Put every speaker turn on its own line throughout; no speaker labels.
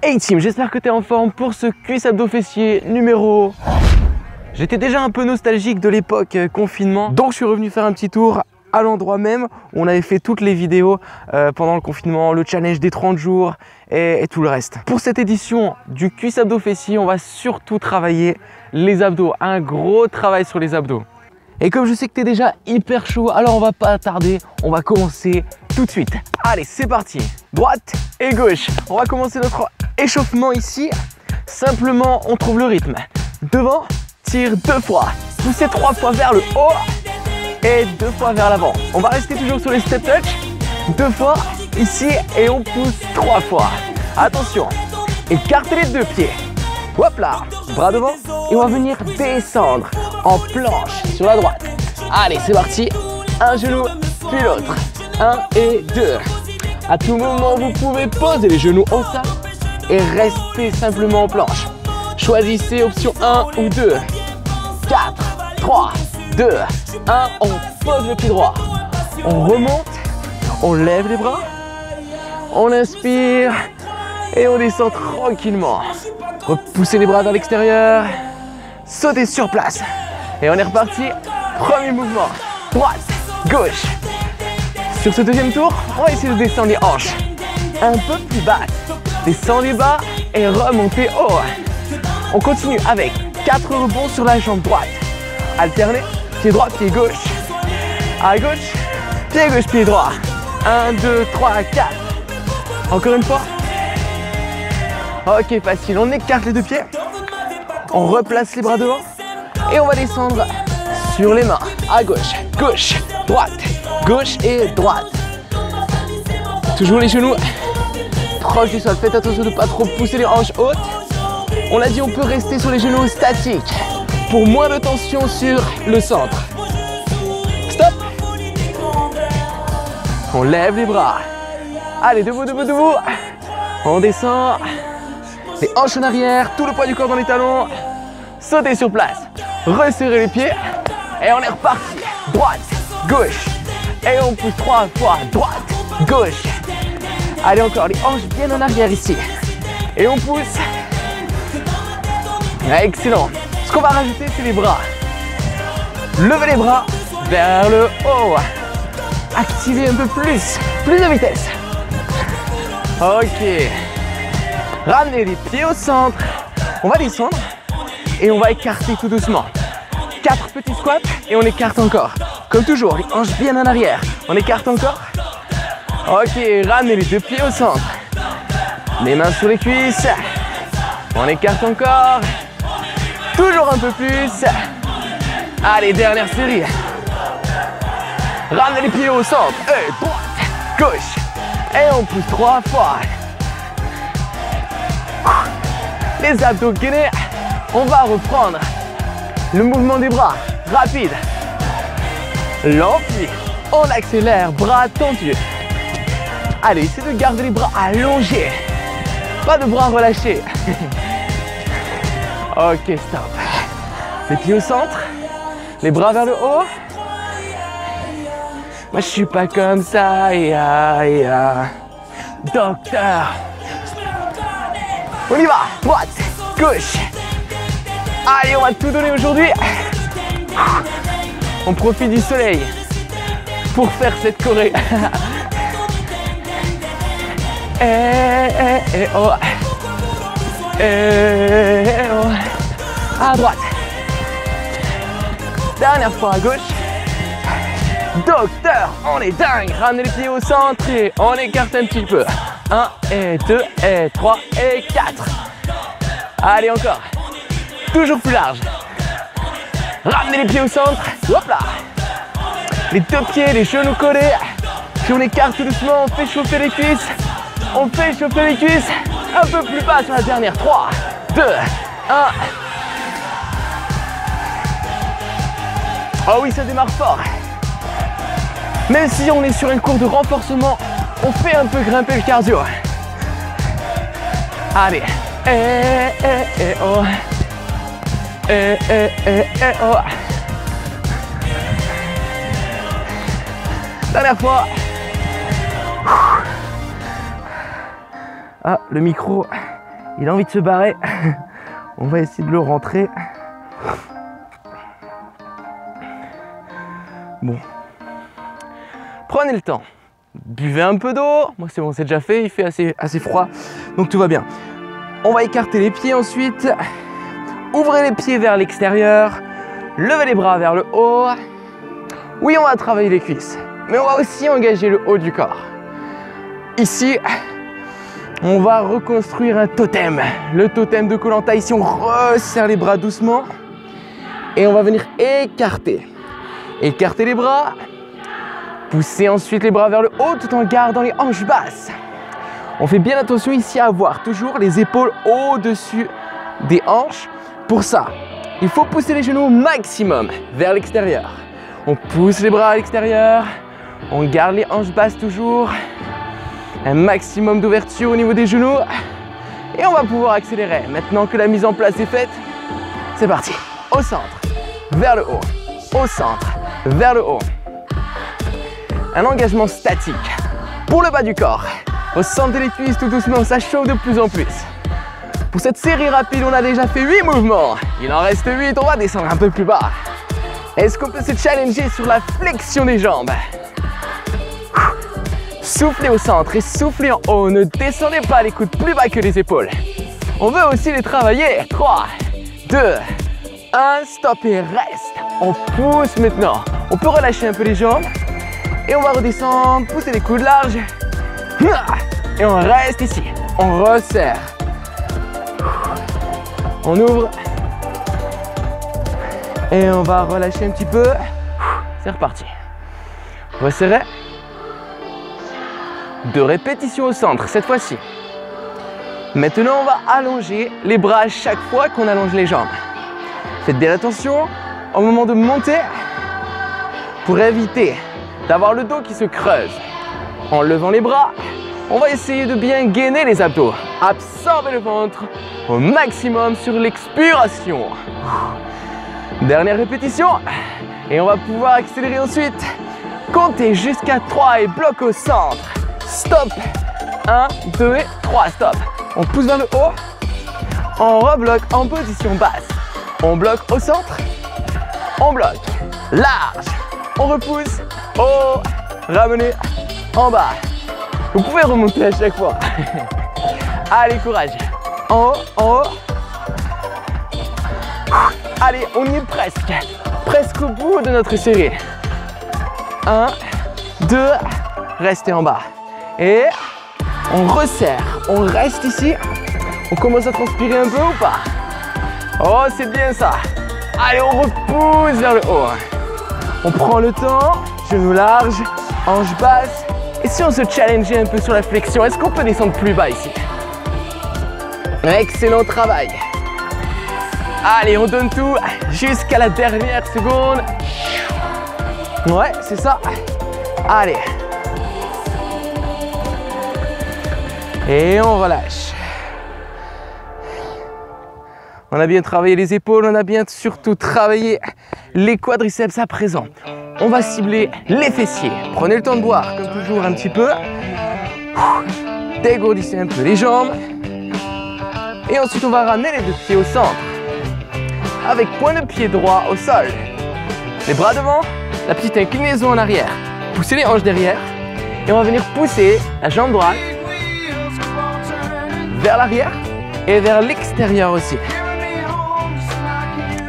Hey team, j'espère que tu es en forme pour ce cuisse abdos fessier numéro... J'étais déjà un peu nostalgique de l'époque confinement, donc je suis revenu faire un petit tour à l'endroit même où on avait fait toutes les vidéos pendant le confinement, le challenge des 30 jours et tout le reste. Pour cette édition du cuisse abdos fessier, on va surtout travailler les abdos, un gros travail sur les abdos. Et comme je sais que tu es déjà hyper chaud, alors on va pas tarder, on va commencer tout de suite. Allez, c'est parti. Droite et gauche. On va commencer notre échauffement ici. Simplement, on trouve le rythme. Devant, tire 2 fois. Poussez 3 fois vers le haut et 2 fois vers l'avant. On va rester toujours sur les step touch. 2 fois ici et on pousse 3 fois. Attention, écartez les 2 pieds. Hop là, bras devant et on va venir descendre en planche sur la droite. Allez, c'est parti. Un genou, puis l'autre. 1 et 2. À tout moment, vous pouvez poser les genoux au sol et rester simplement en planche. Choisissez option 1 ou 2. 4, 3, 2, 1. On pose le pied droit. On remonte. On lève les bras. On inspire et on descend tranquillement. Repoussez les bras vers l'extérieur. Sautez sur place. Et on est reparti. Premier mouvement. Droite, gauche. Sur ce deuxième tour, on va essayer de descendre les hanches. Un peu plus bas. Descendez bas et remontez haut. On continue avec 4 rebonds sur la jambe droite. Alternez. Pied droit, pied gauche. À gauche. Pied gauche, pied droit. 1, 2, 3, 4. Encore une fois. Ok, facile. On écarte les 2 pieds. On replace les bras devant. Et on va descendre sur les mains. À gauche, gauche, droite, gauche et droite. Toujours les genoux proches du sol. Faites attention de ne pas trop pousser les hanches hautes. On l'a dit, on peut rester sur les genoux statiques pour moins de tension sur le centre. Stop. On lève les bras. Allez, debout, debout, debout. On descend. Les hanches en arrière, tout le poids du corps dans les talons. Sautez sur place. Resserrez les pieds. Et on est reparti. Droite, gauche. Et on pousse 3 fois. Droite, gauche. Allez, encore les hanches bien en arrière ici. Et on pousse. Excellent. Ce qu'on va rajouter, c'est les bras. Levez les bras vers le haut. Activez un peu plus de vitesse. Ok. Ramenez les pieds au centre. On va descendre et on va écarter tout doucement. 4 petits squats et on écarte encore. Comme toujours, les hanches bien en arrière. On écarte encore. Ok, ramenez les 2 pieds au centre. Les mains sur les cuisses. On écarte encore. Toujours un peu plus. Allez, dernière série. Ramenez les pieds au centre. Et droite, gauche. Et on pousse 3 fois. Les abdos gainés. On va reprendre le mouvement des bras. Rapide. Lent, puis on accélère. Bras tendus. Allez, essayez de garder les bras allongés. Pas de bras relâchés. Ok, stop. Les pieds au centre. Les bras vers le haut. Moi, je suis pas comme ça. Docteur. On y va. Droite, gauche. Allez, on va tout donner aujourd'hui. On profite du soleil pour faire cette choré. Oh. Oh. À droite. Dernière fois à gauche. Docteur, on est dingue. Ramenez les pieds au centre et on écarte un petit peu. 1 et 2 et 3 et 4. Allez, encore. Toujours plus large. Ramenez les pieds au centre. Hop là. Les 2 pieds, les genoux collés. Puis on écarte tout doucement. On fait chauffer les cuisses. On fait chauffer les cuisses. Un peu plus bas sur la dernière. 3, 2, 1. Oh oui, ça démarre fort. Même si on est sur un cours de renforcement, on fait un peu grimper le cardio. Allez. Oh. Oh. Dernière fois. Ah, le micro Il a envie de se barrer. On va essayer de le rentrer. Bon. Prenez le temps. Buvez un peu d'eau. Moi c'est bon, c'est déjà fait. Il fait assez froid. Donc tout va bien. On va écarter les pieds ensuite. Ouvrez les pieds vers l'extérieur. Levez les bras vers le haut. Oui, on va travailler les cuisses. Mais on va aussi engager le haut du corps. Ici, on va reconstruire un totem. Le totem de Koh Lanta. Ici, on resserre les bras doucement. Et on va venir écarter. Écarter les bras. Poussez ensuite les bras vers le haut tout en gardant les hanches basses. On fait bien attention ici à avoir toujours les épaules au-dessus des hanches. Pour ça, il faut pousser les genoux au maximum vers l'extérieur. On pousse les bras à l'extérieur. On garde les hanches basses toujours. Un maximum d'ouverture au niveau des genoux. Et on va pouvoir accélérer. Maintenant que la mise en place est faite, c'est parti. Au centre, vers le haut. Au centre, vers le haut. Un engagement statique pour le bas du corps. Ressentez les cuisses tout doucement, ça chauffe de plus en plus. Pour cette série rapide, on a déjà fait 8 mouvements. Il en reste 8, on va descendre un peu plus bas. Est-ce qu'on peut se challenger sur la flexion des jambes? Soufflez au centre et soufflez en haut. Ne descendez pas les coudes plus bas que les épaules. On veut aussi les travailler. 3, 2, 1, stop et reste. On pousse maintenant. On peut relâcher un peu les jambes. Et on va redescendre, pousser les coudes larges. Et on reste ici. On resserre. On ouvre. Et on va relâcher un petit peu. C'est reparti. Resserrez. 2 répétitions au centre cette fois-ci. Maintenant, on va allonger les bras à chaque fois qu'on allonge les jambes. Faites bien attention au moment de monter pour éviter d'avoir le dos qui se creuse. En levant les bras, on va essayer de bien gainer les abdos. Absorbez le ventre au maximum sur l'expiration. Dernière répétition. Et on va pouvoir accélérer ensuite. Comptez jusqu'à 3 et bloc au centre. Stop. 1, 2 et 3. Stop. On pousse vers le haut. On rebloque en position basse. On bloque au centre. On bloque. Large. On repousse. Haut. Ramenez en bas. Vous pouvez remonter à chaque fois. Allez, courage. En haut, en haut. Allez, on y est presque. Presque au bout de notre série. 1, 2, restez en bas. Et on resserre. On reste ici. On commence à transpirer un peu ou pas? Oh, c'est bien ça. Allez, on repousse vers le haut. On prend le temps. Genoux larges, hanches basses. Et si on se challengeait un peu sur la flexion, est-ce qu'on peut descendre plus bas ici? Excellent travail. Allez, on donne tout jusqu'à la dernière seconde. Ouais, c'est ça. Allez. Et on relâche. On a bien travaillé les épaules, on a bien surtout travaillé les quadriceps à présent. On va cibler les fessiers. Prenez le temps de boire, comme toujours, un petit peu. Dégourdissez un peu les jambes. Et ensuite, on va ramener les 2 pieds au centre. Avec point de pied droit au sol. Les bras devant, la petite inclinaison en arrière. Poussez les hanches derrière. Et on va venir pousser la jambe droite vers l'arrière et vers l'extérieur aussi.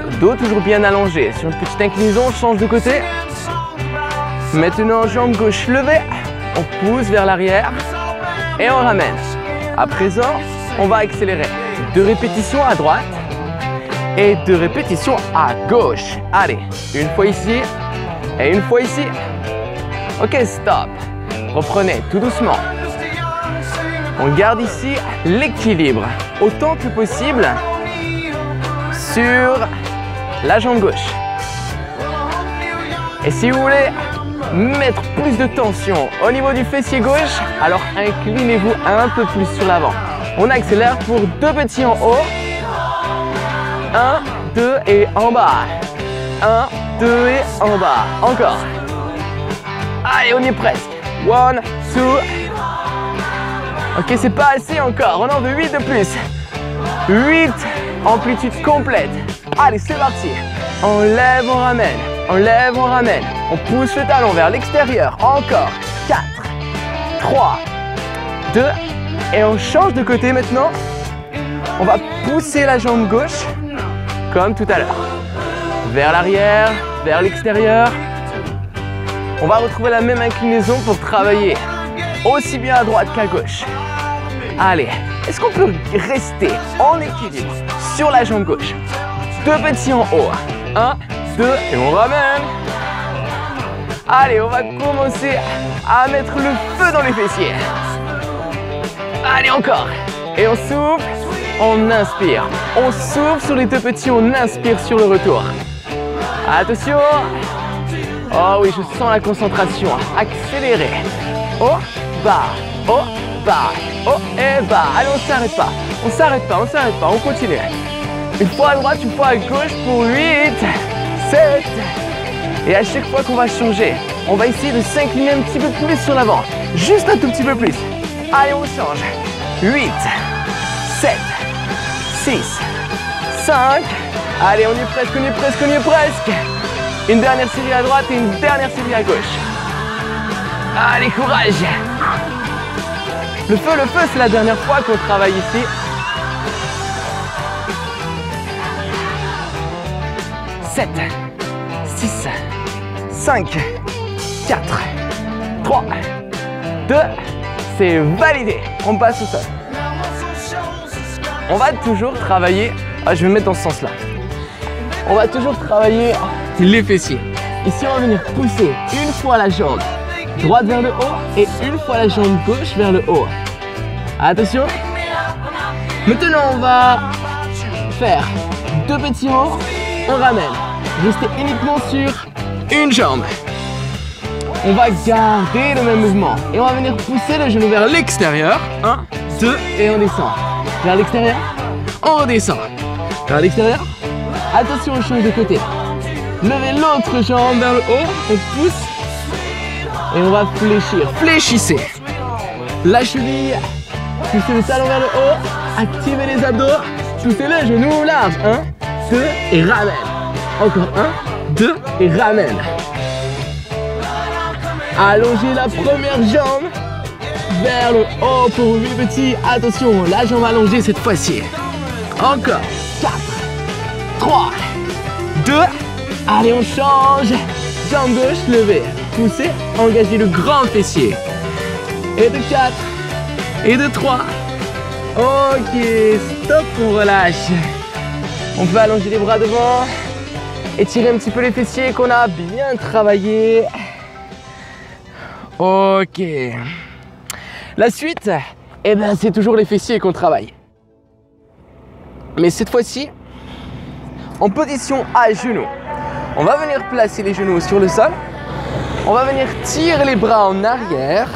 Le dos toujours bien allongé. Sur une petite inclinaison, on change de côté. Maintenant, jambe gauche levée. On pousse vers l'arrière et on ramène. À présent, on va accélérer. 2 répétitions à droite et 2 répétitions à gauche. Allez, une fois ici et une fois ici. Ok, stop. Reprenez tout doucement. On garde ici l'équilibre autant que possible sur la jambe gauche. Et si vous voulez mettre plus de tension au niveau du fessier gauche, alors inclinez-vous un peu plus sur l'avant. On accélère pour 2 petits en haut. 1, 2 et en bas. 1, 2 et en bas. Encore. Allez, on y est presque. 1, 2. Ok, c'est pas assez encore. On en veut 8 de plus. 8, amplitude complète. Allez, c'est parti. On lève, on ramène. On lève, on ramène. On pousse le talon vers l'extérieur. Encore. 4, 3, 2. Et on change de côté maintenant. On va pousser la jambe gauche, comme tout à l'heure. Vers l'arrière, vers l'extérieur. On va retrouver la même inclinaison pour travailler aussi bien à droite qu'à gauche. Allez, est-ce qu'on peut rester en équilibre sur la jambe gauche? 2 petits en haut. 1, 2 et on ramène. Allez, on va commencer à mettre le feu dans les fessiers. Allez, encore. Et on souffle, on inspire. On souffle sur les 2 petits, on inspire sur le retour. Attention. Oh oui, je sens la concentration. Accélérez. Oh, bas, oh, bas, oh et bas. Allez, on s'arrête pas. On s'arrête pas, on s'arrête pas, on continue. Une fois à droite, une fois à gauche pour 8, 7. Et à chaque fois qu'on va changer, on va essayer de s'incliner un petit peu plus sur l'avant. Juste un tout petit peu plus. Allez, on change. 8, 7, 6, 5. Allez, on y est presque, on y est presque, on y est presque. Une dernière série à droite et une dernière série à gauche. Allez, courage. Le feu, c'est la dernière fois qu'on travaille ici. 7, 6, 5, 4, 3, 2, c'est validé. On passe au sol. On va toujours travailler, je vais me mettre dans ce sens-là. On va toujours travailler les fessiers. Ici, on va venir pousser une fois la jambe droite vers le haut et une fois la jambe gauche vers le haut. Attention. Maintenant, on va faire 2 petits hauts, on ramène. Restez uniquement sur une jambe. On va garder le même mouvement et on va venir pousser le genou vers l'extérieur. 1, 2 et on descend. Vers l'extérieur, on redescend. Vers l'extérieur. Attention, on change de côté. Levez l'autre jambe vers le haut, on pousse et on va fléchir. Fléchissez. La cheville, poussez le talon vers le haut, activez les abdos, poussez le genou large. 1, 2 et ramène. Encore 1, 2 et ramène. Allongez la première jambe vers le haut pour 8 petits. Attention, la jambe allongée cette fois-ci. Encore 4, 3, 2. Allez, on change. Jambe gauche, levez. Poussez, engagez le grand fessier. Et de 4. Et de 3. Ok, stop, on relâche. On peut allonger les bras devant. Étirer un petit peu les fessiers qu'on a bien travaillé. Ok. La suite, eh ben, c'est toujours les fessiers qu'on travaille. Mais cette fois-ci, en position à genoux. On va venir placer les genoux sur le sol. On va venir tirer les bras en arrière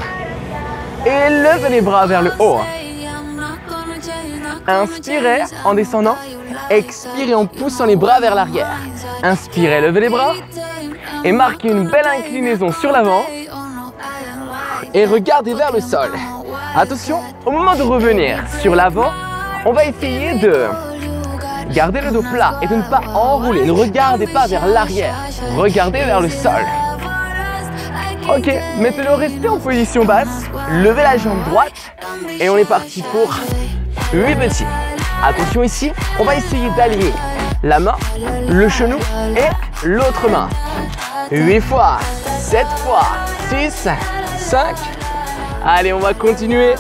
et lever les bras vers le haut. Inspirez en descendant. Expirez en poussant les bras vers l'arrière. Inspirez, levez les bras et marquez une belle inclinaison sur l'avant. Et regardez vers le sol. Attention, au moment de revenir sur l'avant, on va essayer de garder le dos plat et de ne pas enrouler. Ne regardez pas vers l'arrière, regardez vers le sol. Ok, maintenant restez en position basse, levez la jambe droite et on est parti pour 8 petits. Attention ici, on va essayer d'allier la main, le genou et l'autre main. 8 fois, 7 fois, 6, 5. Allez, on va continuer.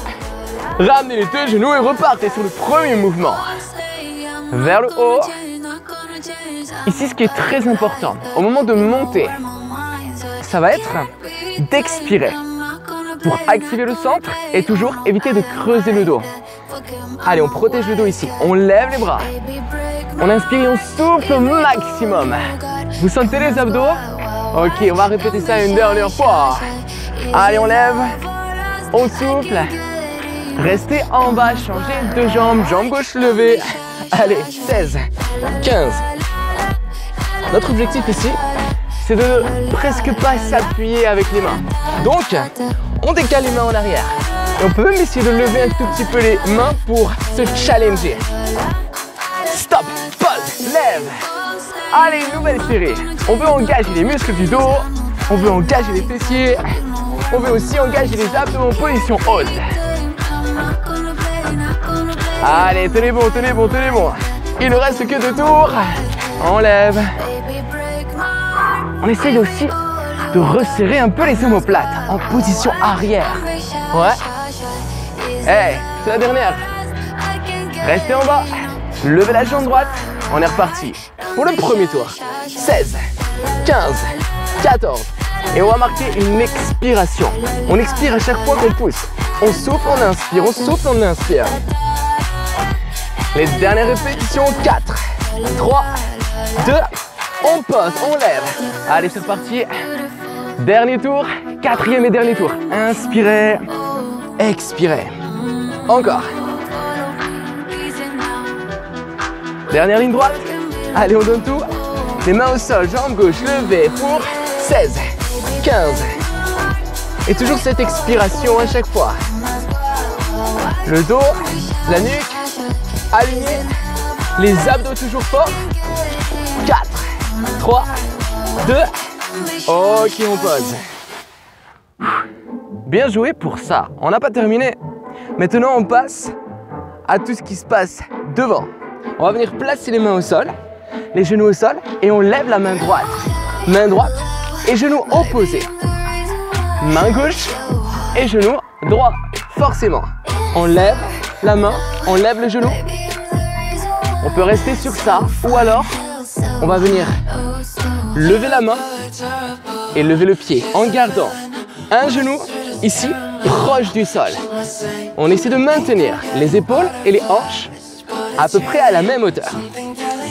Ramenez les 2 genoux et repartez sur le premier mouvement. Vers le haut. Ici, ce qui est très important, au moment de monter, ça va être d'expirer pour activer le centre et toujours éviter de creuser le dos. Allez, on protège le dos ici. On lève les bras. On inspire et on souffle au maximum. Vous sentez les abdos? Ok, on va répéter ça une dernière fois. Allez, on lève. On souffle. Restez en bas, changez de jambe. Jambe gauche levée. Allez, 16, 15. Notre objectif ici, c'est de presque pas s'appuyer avec les mains. Donc, on décale les mains en arrière. Et on peut même essayer de lever un tout petit peu les mains pour se challenger. lève. Allez, nouvelle série. On veut engager les muscles du dos, on veut engager les fessiers, on veut aussi engager les abdos en position haute. Allez, tenez bon, tenez bon, tenez bon. Il ne reste que 2 tours. On lève. On essaye aussi de resserrer un peu les omoplates en position arrière. Ouais. Hey, c'est la dernière. Restez en bas. Levez la jambe droite. On est reparti pour le premier tour. 16, 15, 14. Et on va marquer une expiration. On expire à chaque fois qu'on pousse. On souffle, on inspire, on souffle, on inspire. Les dernières répétitions, 4, 3, 2, on pose, on lève. Allez, c'est reparti. Dernier tour, 4e et dernier tour. Inspirez, expirez. Encore. Dernière ligne droite. Allez, on donne tout. Les mains au sol, jambe gauche levée pour 16, 15. Et toujours cette expiration à chaque fois. Le dos, la nuque, aligné. Les abdos toujours forts. 4, 3, 2. Ok, on pose. Bien joué pour ça. On n'a pas terminé. Maintenant, on passe à tout ce qui se passe devant. On va venir placer les mains au sol, les genoux au sol et on lève la main droite. Main droite et genou opposé. Main gauche et genou droit. Forcément. On lève la main, on lève le genou. On peut rester sur ça ou alors on va venir lever la main et lever le pied en gardant un genou ici proche du sol. On essaie de maintenir les épaules et les hanches à peu près à la même hauteur.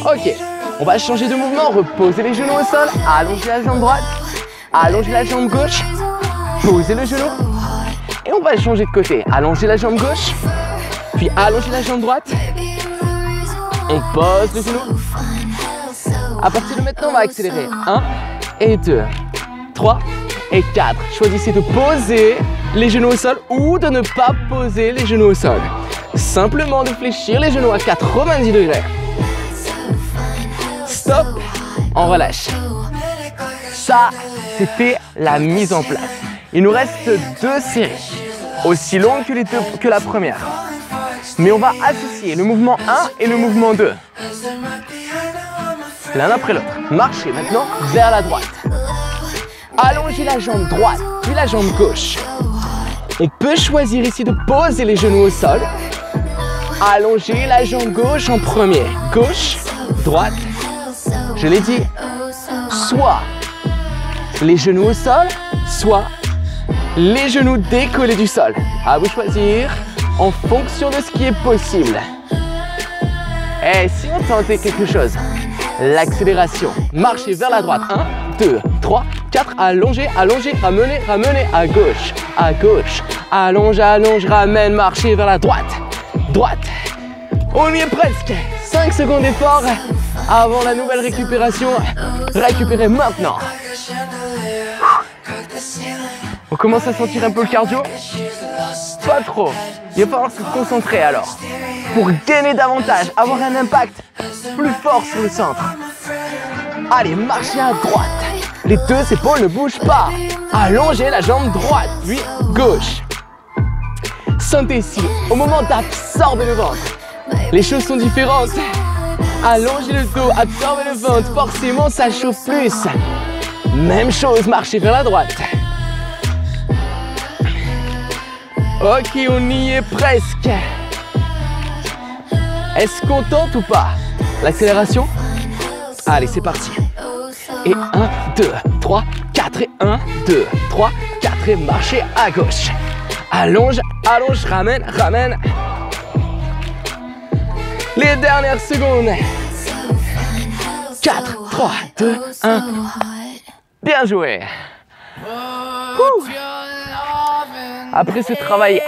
Ok, on va changer de mouvement, reposer les genoux au sol, allonger la jambe droite, allonger la jambe gauche, poser le genou et on va changer de côté. Allonger la jambe gauche, puis allonger la jambe droite. On pose le genou. À partir de maintenant, on va accélérer. 1 et 2, 3 et 4. Choisissez de poser les genoux au sol ou de ne pas poser les genoux au sol. Simplement de fléchir les genoux à 90 degrés. Stop, on relâche. Ça, c'était la mise en place. Il nous reste 2 séries, aussi longues que la première. Mais on va associer le mouvement 1 et le mouvement 2. L'un après l'autre. Marchez maintenant vers la droite. Allongez la jambe droite, puis la jambe gauche. On peut choisir ici de poser les genoux au sol. Allongez la jambe gauche en premier. Gauche, droite. Je l'ai dit. Soit les genoux au sol, soit les genoux décollés du sol. À vous choisir en fonction de ce qui est possible. Et si on tentait quelque chose, l'accélération. Marchez vers la droite. 1, 2, 3, 4. Allongez, allongez, ramenez, ramenez à gauche. À gauche. Allonge, allonge, ramène, marchez vers la droite. Droite. On y est presque. 5 secondes d'effort avant la nouvelle récupération. Récupérez maintenant. On commence à sentir un peu le cardio? Pas trop. Il va falloir se concentrer alors. Pour gagner davantage, avoir un impact plus fort sur le centre. Allez, marchez à droite. Les 2 épaules ne bougent pas. Allongez la jambe droite, puis gauche. Sentez ici, au moment d'absorber le ventre. Les choses sont différentes. Allongez le dos, absorbez le ventre. Forcément, ça chauffe plus. Même chose, marchez vers la droite. Ok, on y est presque. Est-ce qu'on tente ou pas? L'accélération? Allez, c'est parti. Et 1, 2, 3, 4 et 1, 2, 3, 4 et marchez à gauche. Allonge, allonge, ramène, ramène. Les dernières secondes. 4, 3, 2, 1. Bien joué. Après ce travail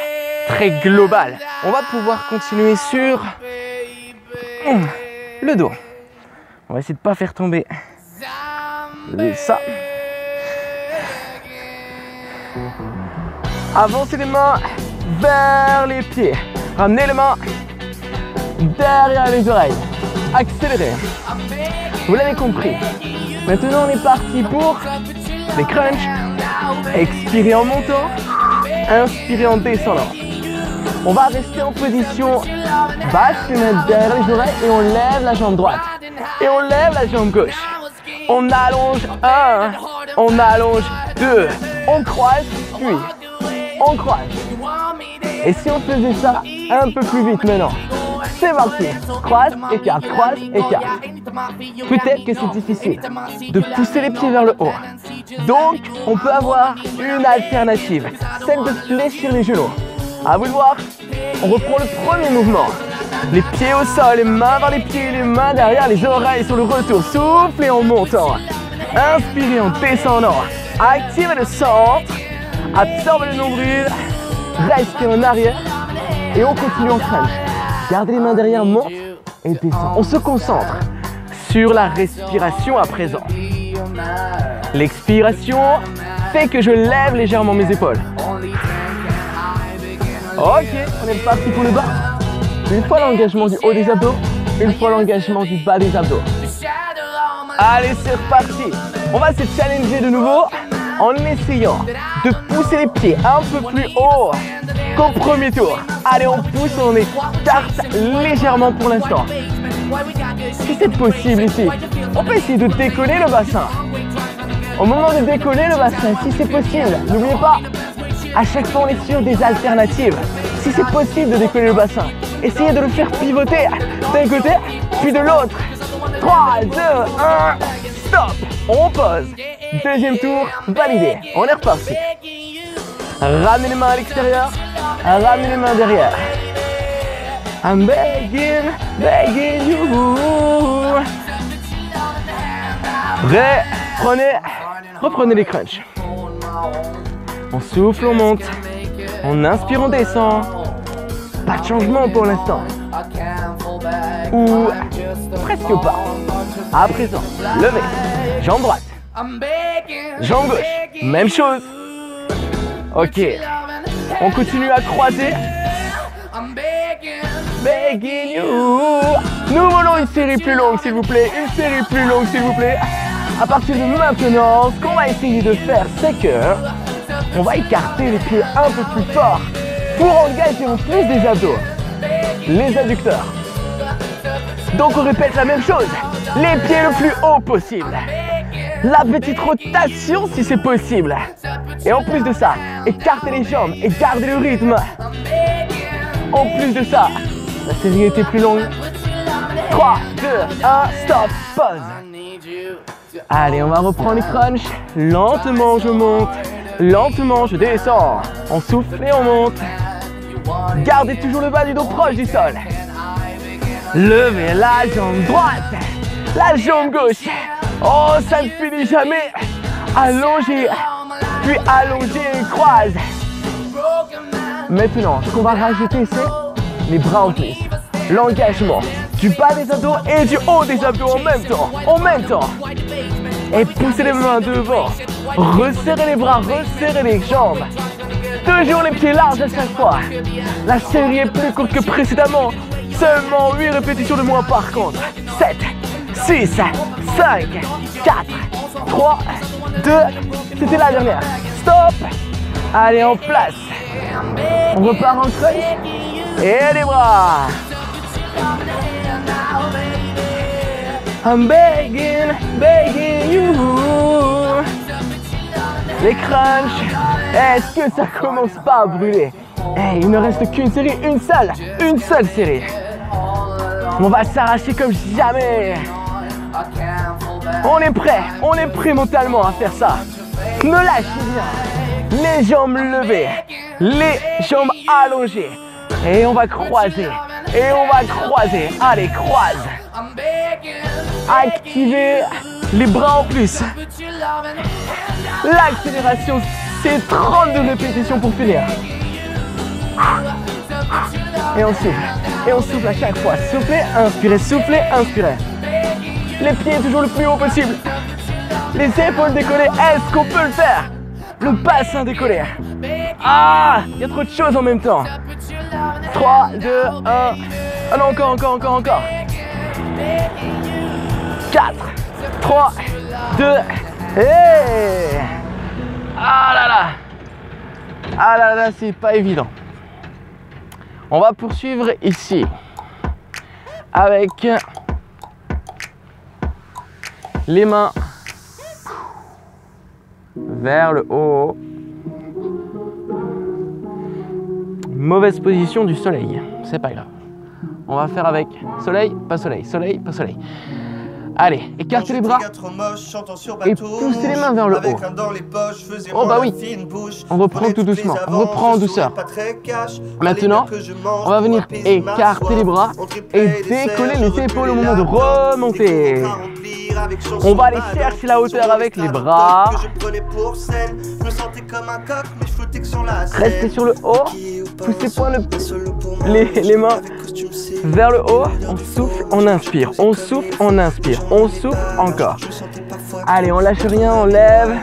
très global, on va pouvoir continuer sur le dos. On va essayer de ne pas faire tomber ça. Avancez les mains vers les pieds. Ramenez les mains derrière les oreilles. accélérer. Vous l'avez compris. Maintenant, on est parti pour les crunchs. Expirez en montant, inspirez en descendant. On va rester en position basse, les mains derrière les oreilles et on lève la jambe droite. Et on lève la jambe gauche. On allonge 1, on allonge 2, on croise, puis on croise. Et si on faisait ça un peu plus vite maintenant? C'est parti. Croise, écarte, croise, écarte. Peut-être que c'est difficile de pousser les pieds vers le haut. Donc, on peut avoir une alternative, celle de fléchir les genoux. À vous de voir. On reprend le premier mouvement. Les pieds au sol, les mains vers les pieds, les mains derrière, les oreilles sur le retour. Soufflez en montant. Inspirez en descendant. Activez le centre. Absorbez le nombril. Restez en arrière. Et on continue en crunch. Gardez les mains derrière, monte et descend. On se concentre sur la respiration à présent. L'expiration fait que je lève légèrement mes épaules. Ok, on est parti pour le bas. Une fois l'engagement du haut des abdos, une fois l'engagement du bas des abdos. Allez, c'est reparti. On va se challenger de nouveau en essayant de pousser les pieds un peu plus haut qu'au premier tour. Allez, on pousse, on écarte légèrement pour l'instant. Si c'est possible ici, on peut essayer de décoller le bassin. Au moment de décoller le bassin, si c'est possible, n'oubliez pas, à chaque fois on est sur des alternatives. Si c'est possible de décoller le bassin, essayez de le faire pivoter d'un côté, puis de l'autre. 3, 2, 1, stop. On pose. Deuxième tour, validé. On est reparti. Ramenez les mains à l'extérieur, ramenez les mains derrière. I'm begging, begging you. Prêt? Reprenez les crunchs. On souffle, on monte. On inspire, on descend. Pas de changement pour l'instant. Ou presque pas. À présent, levez. Jambe droite. Jambe gauche. Même chose. Ok. On continue à croiser. Begging you. Nous voulons une série plus longue, s'il vous plaît. Une série plus longue, s'il vous plaît. À partir de maintenant, ce qu'on va essayer de faire, c'est que on va écarter les pieds un peu plus fort pour engager en plus des abdos, les adducteurs. Donc on répète la même chose, les pieds le plus haut possible, la petite rotation si c'est possible. Et en plus de ça, écartez les jambes et gardez le rythme. En plus de ça, la série était plus longue. 3, 2, 1, stop, pause. Allez, on va reprendre les crunchs. Lentement, je monte. Lentement, je descends. On souffle et on monte. Gardez toujours le bas du dos proche du sol. Levez la jambe droite. La jambe gauche. Oh, ça ne finit jamais. Allongez. Puis allongez et croise. Maintenant, ce qu'on va rajouter, c'est les bras en plus. L'engagement du bas des abdos et du haut des abdos en même temps. En même temps. Et poussez les mains devant. Resserrez les bras, resserrez les jambes. Toujours les pieds larges à chaque fois. La série est plus courte que précédemment. Seulement 8 répétitions de moins par contre. 7, 6, 5, 4, 3, 2. C'était la dernière. Stop. Allez, en place. On repart en crunch. Et les bras. I'm begging, begging you. Les crunchs. Est-ce que ça commence pas à brûler? Hey, il ne reste qu'une série, une seule série. On va s'arracher comme jamais. On est prêt mentalement à faire ça. Ne lâchez rien. Les jambes levées, les jambes allongées. Et on va croiser. Et on va croiser. Allez, croise. Activez les bras en plus. L'accélération, c'est 32 répétitions pour finir. Et on souffle. Et on souffle à chaque fois. Soufflez, inspirez, soufflez, inspirez. Les pieds toujours le plus haut possible. Les épaules décollées. Est-ce qu'on peut le faire? Le bassin décollé. Ah, il y a trop de choses en même temps. 3, 2, 1. Ah non, encore. 4, 3, 2, et... Ah là là! Ah là là, c'est pas évident. On va poursuivre ici avec les mains vers le haut. Mauvaise position du soleil, c'est pas grave. On va faire avec soleil, pas soleil, soleil, pas soleil. Allez, écartez les bras et poussez les mains vers le haut. Oh bah oui, on reprend tout doucement, on reprend en douceur. Maintenant, on va venir écarter les bras et décoller les épaules au moment de remonter. On va aller chercher la hauteur avec les bras. Restez sur le haut, poussez les mains vers le haut. On souffle, on inspire, on souffle, on inspire, on souffle encore. Allez, on lâche rien, on lève,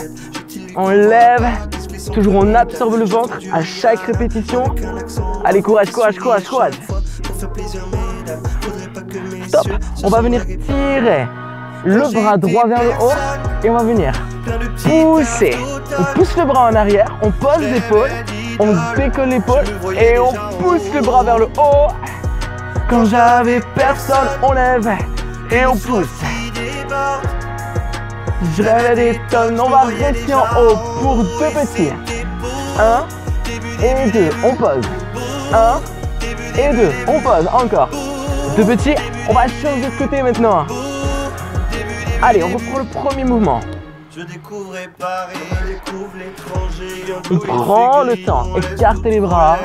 toujours on absorbe le ventre à chaque répétition. Allez, courage, courage, courage, courage. Stop, on va venir tirer le bras droit vers le haut et on va venir pousser. On pousse le bras en arrière, on pose l'épaule, on décolle l'épaule et on pousse le bras vers le haut. Quand j'avais personne, on lève et on pousse. Je rêvais des tonnes, on va rester en haut pour 2 petits. 1 et 2, on pose. 1 et 2, on pose encore. 2 petits, on va changer de côté maintenant. Allez, on reprend le premier mouvement. On prend le temps, écartez les bras,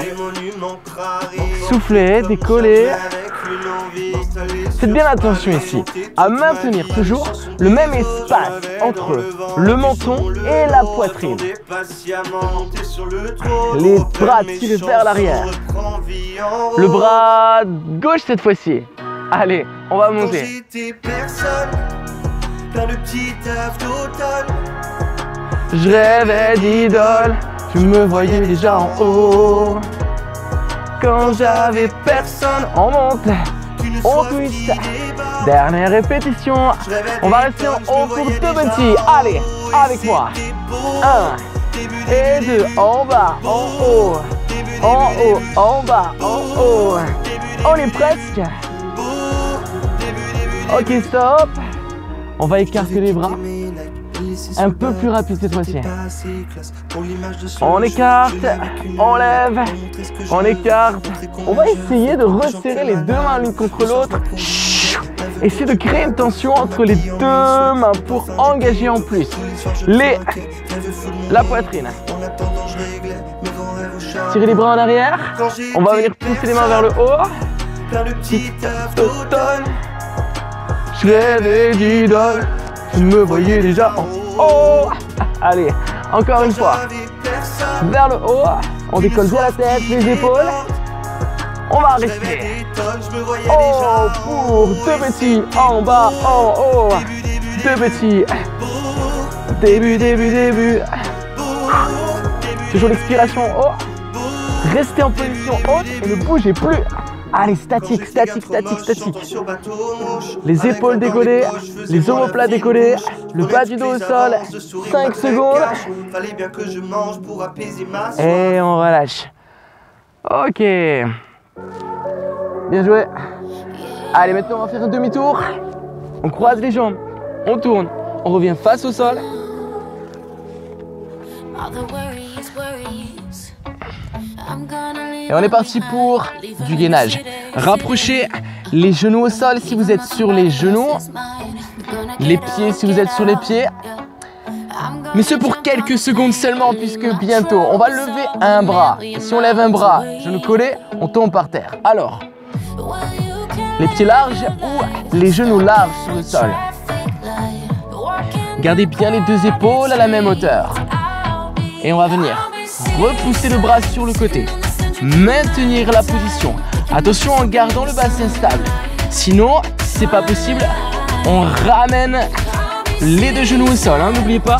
soufflez, décollez. Faites bien attention ici à maintenir toujours le même espace entre le menton et la poitrine. Les bras tirés vers l'arrière. Le bras gauche cette fois-ci. Allez, on va monter. Plein de petits œufs d'automne. Je rêvais d'idole, je me voyais déjà en haut. Quand j'avais personne, on monte, on twist. Dernière répétition, on va rester en haut pour 2 petits. Allez, avec moi. 1 et 2, en bas, en haut, en bas, en haut. On est presque. Ok, stop. On va écarter les bras, un peu plus rapide cette fois-ci. On écarte, on lève, on écarte. On va essayer de resserrer les 2 mains l'une contre l'autre. Essayez de créer une tension entre les 2 mains pour engager en plus la poitrine. Tirez les bras en arrière. On va venir pousser les mains vers le haut. Petit automne. Je rêvais d'idole, je me voyais déjà en haut. Allez, encore une fois. Vers le haut, on décolle bien la tête, les épaules. On va rester. Oh, pour 2 petits, en bas, en haut. 2 petits. Début, début, début. Toujours l'expiration haut. Restez en position haute et ne bougez plus. Allez, statique, statique, statique, statique. Les épaules décollées, les omoplates décollés, le bas du dos au sol. 5 secondes. Et on relâche. Ok. Bien joué. Allez, maintenant on va faire un demi-tour. On croise les jambes, on tourne, on revient face au sol. Et on est parti pour du gainage. Rapprochez les genoux au sol si vous êtes sur les genoux. Les pieds si vous êtes sur les pieds. Mais ce pour quelques secondes seulement puisque bientôt on va lever un bras. Et si on lève un bras, genou collé, on tombe par terre. Alors, les pieds larges ou les genoux larges sur le sol. Gardez bien les 2 épaules à la même hauteur. Et on va venir repousser le bras sur le côté. Maintenir la position. Attention en gardant le bassin stable. Sinon, si c'est pas possible, on ramène les 2 genoux au sol. N'oubliez pas,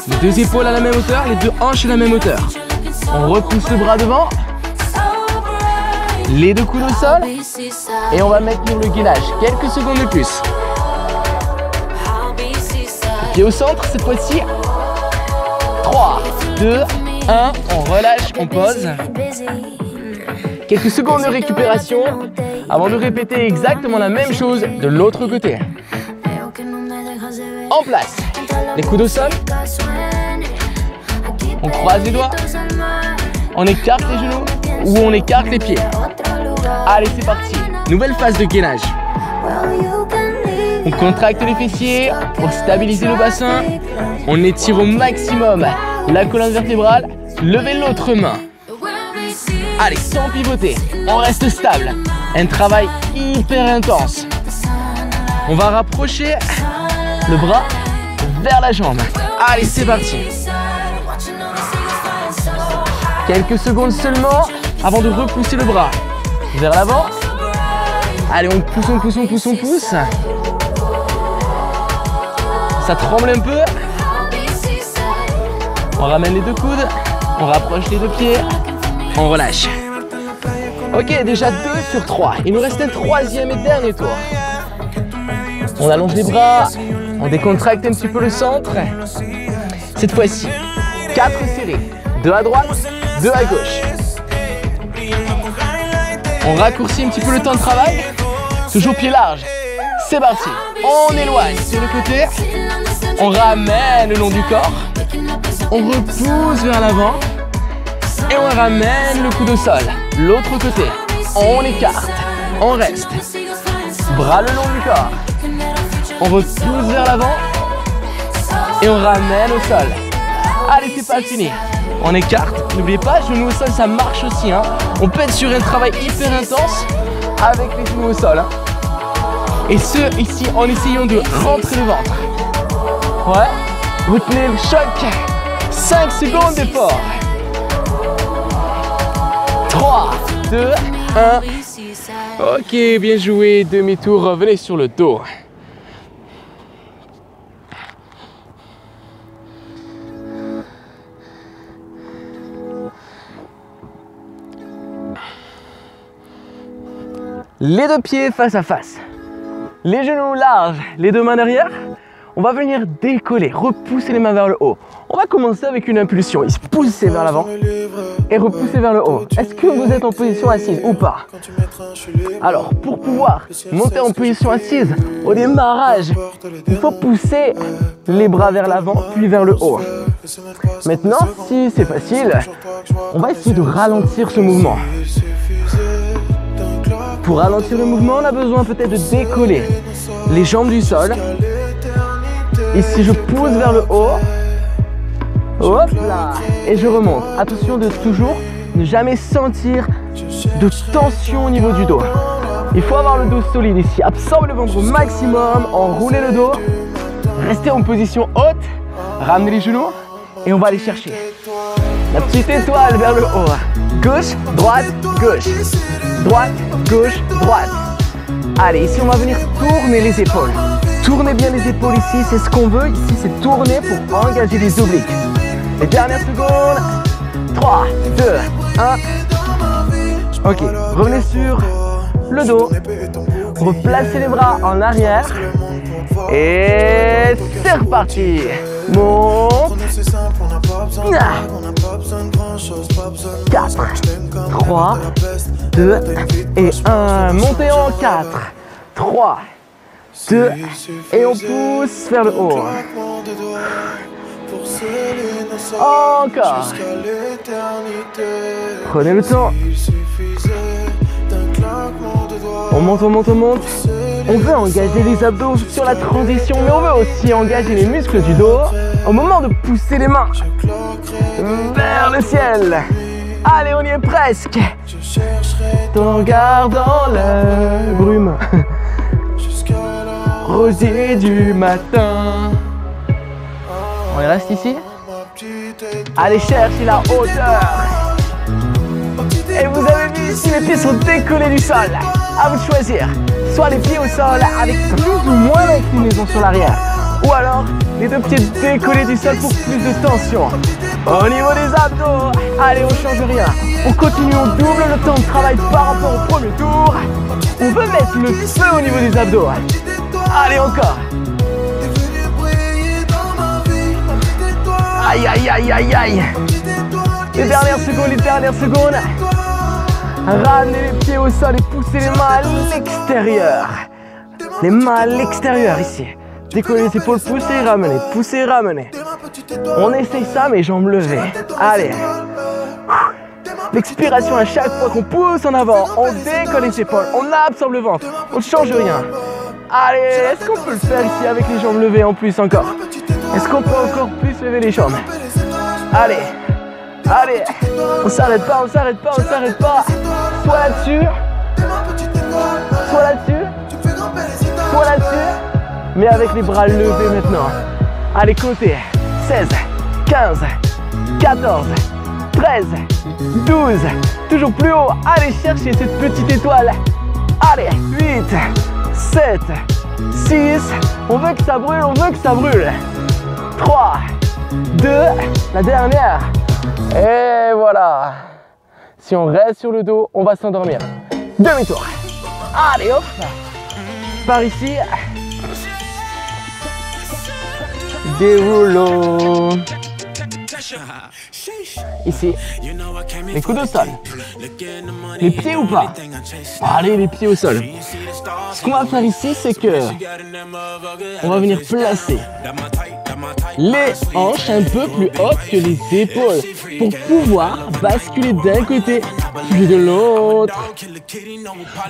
les 2 épaules à la même hauteur, les 2 hanches à la même hauteur. On repousse le bras devant. Les deux coudes au sol. Et on va maintenir le gainage quelques secondes de plus. Pied au centre cette fois-ci. 3, 2, 1. On relâche, on pose. Quelques secondes de récupération avant de répéter exactement la même chose de l'autre côté. En place. Les coudes au sol. On croise les doigts. On écarte les genoux ou on écarte les pieds. Allez, c'est parti. Nouvelle phase de gainage. On contracte les fessiers pour stabiliser le bassin. On étire au maximum la colonne vertébrale. Levez l'autre main. Allez, sans pivoter. On reste stable. Un travail hyper intense. On va rapprocher le bras vers la jambe. Allez, c'est parti. Quelques secondes seulement avant de repousser le bras vers l'avant. Allez, on pousse, on pousse, on pousse, on pousse. Ça tremble un peu. On ramène les deux coudes. On rapproche les deux pieds. On relâche. Ok, déjà 2 sur 3. Il nous reste un troisième et dernier tour. On allonge les bras. On décontracte un petit peu le centre. Cette fois-ci, 4 serrés. 2 à droite, 2 à gauche. On raccourcit un petit peu le temps de travail. Toujours pied large. C'est parti. On éloigne sur le côté. On ramène le long du corps. On repousse vers l'avant. Et on ramène le coude au sol. L'autre côté. On écarte. On reste. Bras le long du corps. On repousse vers l'avant. Et on ramène au sol. Allez, c'est pas fini. On écarte. N'oubliez pas, genoux au sol, ça marche aussi. Hein. On peut être sur un travail hyper intense avec les genoux au sol. Hein. Et ce, ici, en essayant de rentrer le ventre. Ouais. Retenez le choc. 5 secondes d'effort. 3, 2, 1. Ok, bien joué. Demi-tour, revenez sur le dos. Les deux pieds face à face. Les genoux larges, les deux mains derrière. On va venir décoller, repousser les mains vers le haut. On va commencer avec une impulsion. Il se pousse vers l'avant et repousser vers le haut. Est-ce que vous êtes en position assise ou pas? Alors, pour pouvoir monter en position assise, au démarrage, il faut pousser les bras vers l'avant puis vers le haut. Maintenant, si c'est facile, on va essayer de ralentir ce mouvement. Pour ralentir le mouvement, on a besoin peut-être de décoller les jambes du sol. Ici, je pousse vers le haut. Hop là. Et je remonte. Attention de toujours ne jamais sentir de tension au niveau du dos. Il faut avoir le dos solide ici. Absorbe le ventre au maximum. Enroulez le dos. Restez en position haute. Ramenez les genoux. Et on va aller chercher la petite étoile vers le haut. Gauche, droite, gauche. Droite, gauche, droite. Allez, ici on va venir tourner les épaules. Tournez bien les épaules ici, c'est ce qu'on veut. Ici c'est tourner pour engager les obliques. Les dernières secondes. 3, 2, 1. Ok, revenez sur le dos. Replacez les bras en arrière. Et c'est reparti. Monte. 4, 3, 2 et 1. Montez en 4, 3, 2 et on pousse vers le haut. Encore. Prenez le temps. On monte, on monte, on monte. On veut engager les abdos sur la transition, mais on veut aussi engager les muscles du dos au moment de pousser les mains vers le ciel. Allez, on y est presque. Ton regard dans la brume, rosier du matin. On reste ici. Allez, cherchez la hauteur. Et vous avez vu ici, les pieds sont décollés du sol. À vous de choisir. Soit les pieds au sol avec plus ou moins d'inclinaison sur l'arrière. Ou alors, les deux pieds décollés du sol pour plus de tension. Au niveau des abdos, allez, on change rien. On continue, on double le temps de travail par rapport au premier tour. On veut mettre le feu au niveau des abdos. Allez, encore. Aïe, aïe, aïe, aïe, aïe. Les dernières secondes. Ramenez les pieds au sol et poussez les mains à l'extérieur. Les mains à l'extérieur ici. Décollez les épaules, poussez et ramenez, poussez et ramenez. On essaye ça, mais jambes levées. Allez. L'expiration à chaque fois qu'on pousse en avant, on décolle les épaules, on absorbe le ventre, on ne change rien. Allez, est-ce qu'on peut le faire ici avec les jambes levées en plus encore? Est-ce qu'on peut encore plus lever les jambes? Allez, allez, on s'arrête pas, on s'arrête pas, on s'arrête pas. Soit là-dessus, soit là-dessus, soit là-dessus, mais avec les bras levés maintenant. Allez, côté, 16, 15, 14, 13, 12, toujours plus haut. Allez, chercher cette petite étoile. Allez, 8, 7, 6, on veut que ça brûle, on veut que ça brûle. 3, 2, la dernière. Et voilà. Si on reste sur le dos, on va s'endormir. Demi-tour. Allez, hop. Par ici. Déroulons. Ici, les coudes au sol. Les pieds ou pas? Allez, les pieds au sol. Ce qu'on va faire ici, c'est que on va venir placer les hanches un peu plus hautes que les épaules pour pouvoir basculer d'un côté puis de l'autre.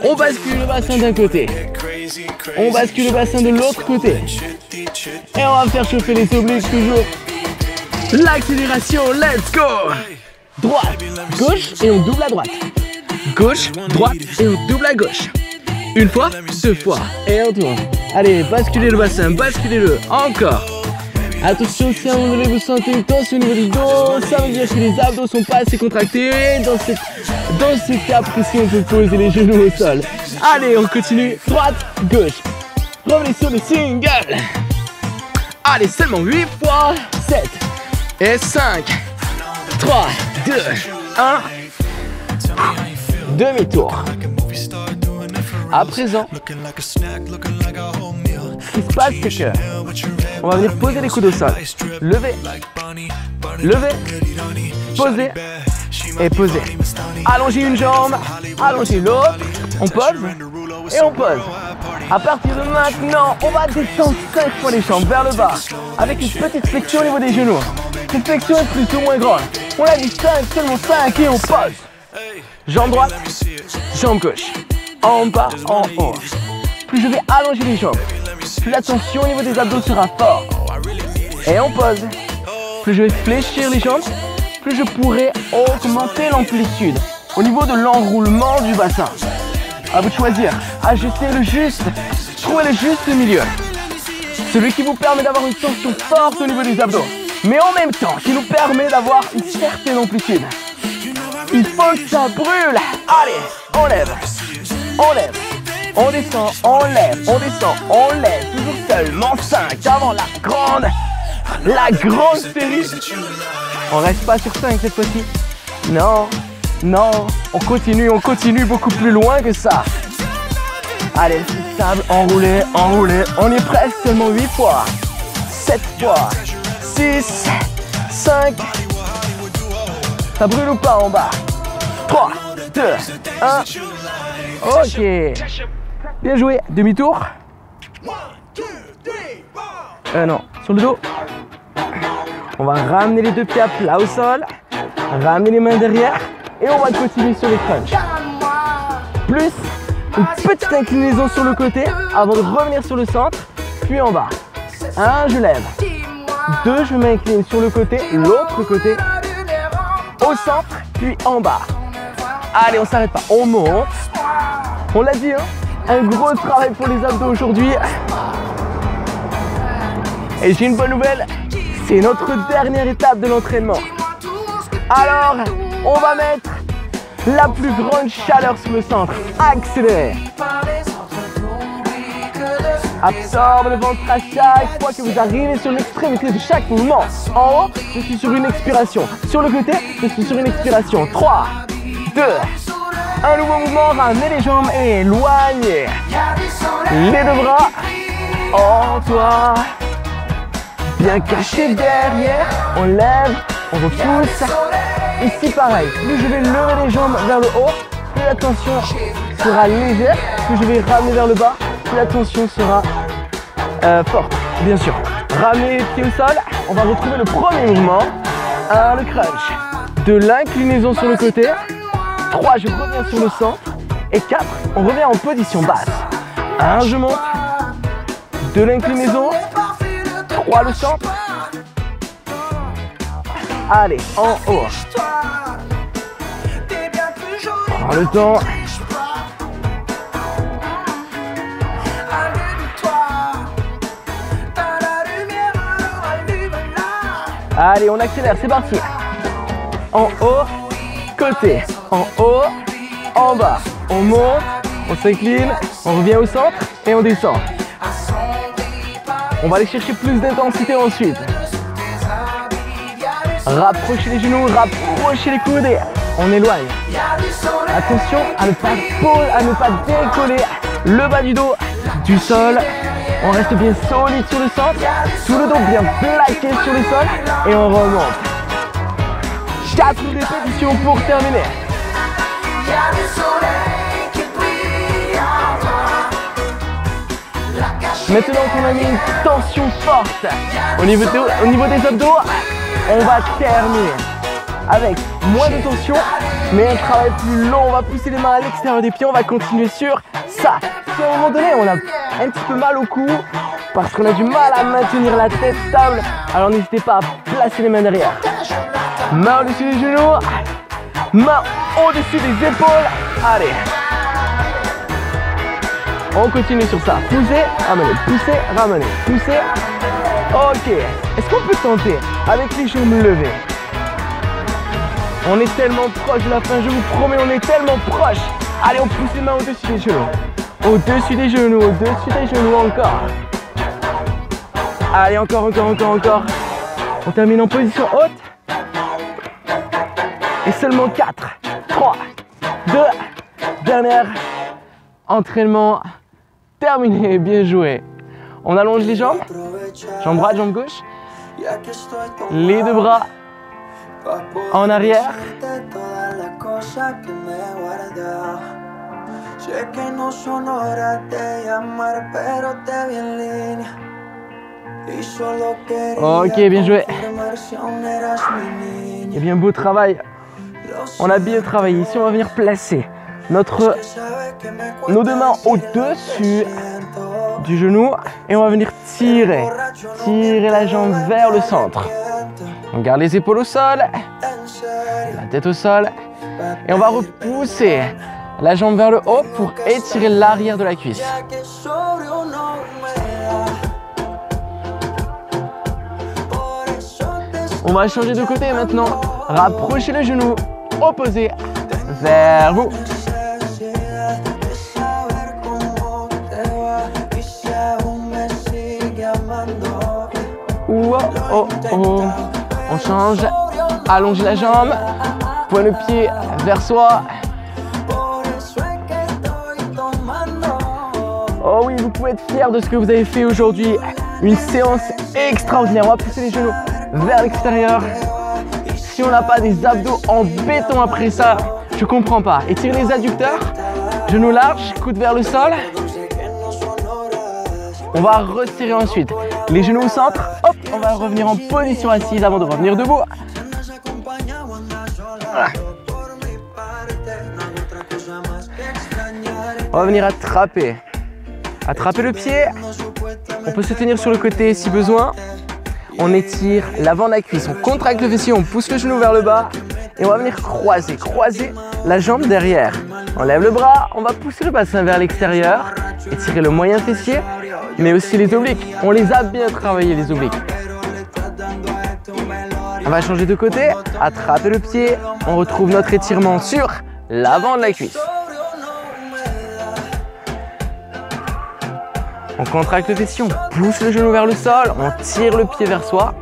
On bascule le bassin d'un côté. On bascule le bassin de l'autre côté. Et on va faire chauffer les obliques toujours. L'accélération, let's go! Droite, gauche et on double à droite. Gauche, droite et on double à gauche. Une fois, deux fois et on tourne. Allez, basculez le bassin, basculez-le. Encore. Attention, si à un moment donné vous sentez une tension au niveau du dos, ça veut dire que les abdos sont pas assez contractés. Dans ce cas précis, on peut poser les genoux au sol. Allez, on continue. Droite, gauche. Revenez sur le single. Allez, seulement 8 fois. 7 et 5. 3, 2, 1. Demi-tour. À présent, ce qui se passe, c'est que on va venir poser les coudes au sol. Lever, lever, poser et poser. Allongez une jambe, allongez l'autre. On pose et on pose. À partir de maintenant, on va descendre 5 fois les jambes vers le bas avec une petite flexion au niveau des genoux. Cette flexion est plus ou moins grande. On a dit 5, seulement 5 et on pose. Jambe droite, jambe gauche. En bas, en haut. Plus je vais allonger les jambes, plus la tension au niveau des abdos sera forte. Et on pose. Plus je vais fléchir les jambes, plus je pourrai augmenter l'amplitude au niveau de l'enroulement du bassin. À vous de choisir. Ajustez le juste. Trouvez le juste milieu. Celui qui vous permet d'avoir une tension forte au niveau des abdos, mais en même temps qui nous permet d'avoir une certaine amplitude. Il faut que ça brûle. Allez, on lève. On lève, on descend, on lève, on descend, on lève. Toujours seulement 5 avant la grande série. On reste pas sur 5 cette fois-ci. Non, non, on continue beaucoup plus loin que ça. Allez, stable, enroulé, enroulé. On est presque, seulement 8 fois. 7 fois. 6, 5. Ça brûle ou pas en bas? 3, 2, 1. Ok. Bien joué. Demi-tour. Non, sur le dos. On va ramener les deux pieds à plat au sol. Ramener les mains derrière. Et on va continuer sur les crunchs. Plus une petite inclinaison sur le côté avant de revenir sur le centre. Puis en bas. 1, je lève. 2, je m'incline sur le côté. L'autre côté. Au centre. Puis en bas. Allez, on s'arrête pas. On monte. On l'a dit, hein, un gros travail pour les abdos aujourd'hui. Et j'ai une bonne nouvelle, c'est notre dernière étape de l'entraînement. Alors, on va mettre la plus grande chaleur sur le centre. Accélérez. Absorbe le ventre à chaque fois que vous arrivez sur l'extrémité de chaque mouvement. En haut, je suis sur une expiration. Sur le côté, je suis sur une expiration. 3, 2, un nouveau mouvement. Ramenez les jambes et éloignez. Les deux bras en toi. Bien caché derrière. On lève, on repousse. Ici pareil, plus je vais lever les jambes vers le haut, plus la tension sera légère. Plus je vais ramener vers le bas, plus la tension sera forte, bien sûr. Ramenez les pieds au sol, on va retrouver le premier mouvement. 1, le crunch. 2, l'inclinaison sur le côté. 3, je reviens sur le centre. Et 4, on revient en position basse. 1, je monte. 2, l'inclinaison. 3, le centre. Allez, en haut. Prends le temps. Allez, on accélère, c'est parti. En haut, côté. En haut, en bas. On monte, on s'incline, on revient au centre et on descend. On va aller chercher plus d'intensité ensuite. Rapprochez les genoux, rapprochez les coudes et on éloigne. Attention à ne pas décoller le bas du dos du sol. On reste bien solide sur le centre, tout le dos bien plaqué sur le sol et on remonte. 4 répétitions pour terminer. Maintenant qu'on a mis une tension forte au niveau des abdos, on va terminer avec moins de tension, mais un travail plus long. On va pousser les mains à l'extérieur des pieds, on va continuer sur ça. Si à un moment donné, on a un petit peu mal au cou, parce qu'on a du mal à maintenir la tête stable, alors n'hésitez pas à placer les mains derrière. Main au-dessus des genoux, main au-dessus des épaules. Allez. On continue sur ça. Poussez, ramenez, poussez, ramenez, poussez. Ok. Est-ce qu'on peut tenter avec les jambes levées? On est tellement proche de la fin, je vous promets, on est tellement proche. Allez, on pousse les mains au-dessus des genoux. Au-dessus des genoux, au-dessus des genoux encore. Allez, encore. On termine en position haute. Et seulement 4, 3, 2, dernière. Entraînement terminé, bien joué. On allonge les jambes, jambe droite, jambe gauche. Les deux bras en arrière. Ok, bien joué. Et bien beau travail. On a bien travaillé. Ici, on va venir placer nos deux mains au-dessus du genou et on va venir tirer la jambe vers le centre. On garde les épaules au sol, la tête au sol et on va repousser la jambe vers le haut pour étirer l'arrière de la cuisse. On va changer de côté maintenant. Rapprochez le genou opposé vers vous. On change, allongez la jambe, point le pied vers soi. Oh oui, vous pouvez être fiers de ce que vous avez fait aujourd'hui. Une séance extraordinaire. On va pousser les genoux vers l'extérieur. Si on n'a pas des abdos en béton après ça, je comprends pas. Étirez les adducteurs, genoux larges, coude vers le sol. On va resserrer ensuite les genoux au centre. Hop, on va revenir en position assise avant de revenir debout. Voilà. On va venir attraper le pied. On peut se tenir sur le côté si besoin. On étire l'avant de la cuisse, on contracte le fessier, on pousse le genou vers le bas et on va venir croiser la jambe derrière. On lève le bras, on va pousser le bassin vers l'extérieur, étirer le moyen fessier, mais aussi les obliques. On les a bien travaillés, les obliques. On va changer de côté, attraper le pied, on retrouve notre étirement sur l'avant de la cuisse. On contracte le fessier, on pousse le genou vers le sol, on tire le pied vers soi.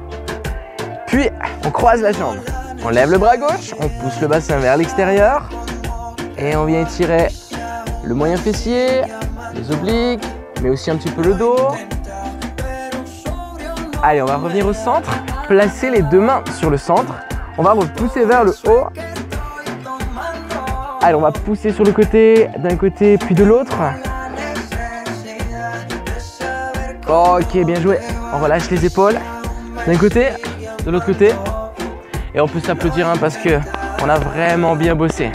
Puis, on croise la jambe. On lève le bras gauche, on pousse le bassin vers l'extérieur. Et on vient étirer le moyen fessier, les obliques, mais aussi un petit peu le dos. Allez, on va revenir au centre. Placer les deux mains sur le centre. On va repousser vers le haut. Allez, on va pousser sur le côté, d'un côté puis de l'autre. Ok, bien joué. On relâche les épaules. D'un côté, de l'autre côté. Et on peut s'applaudir parce que on a vraiment bien bossé.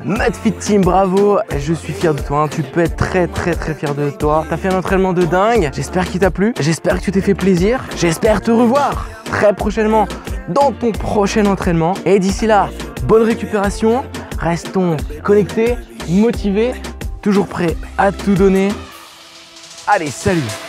Mudfit Team, bravo, je suis fier de toi, tu peux être très fier de toi. T'as fait un entraînement de dingue, j'espère qu'il t'a plu, j'espère que tu t'es fait plaisir, j'espère te revoir très prochainement dans ton prochain entraînement. Et d'ici là, bonne récupération, restons connectés, motivés, toujours prêts à tout donner. Allez, salut!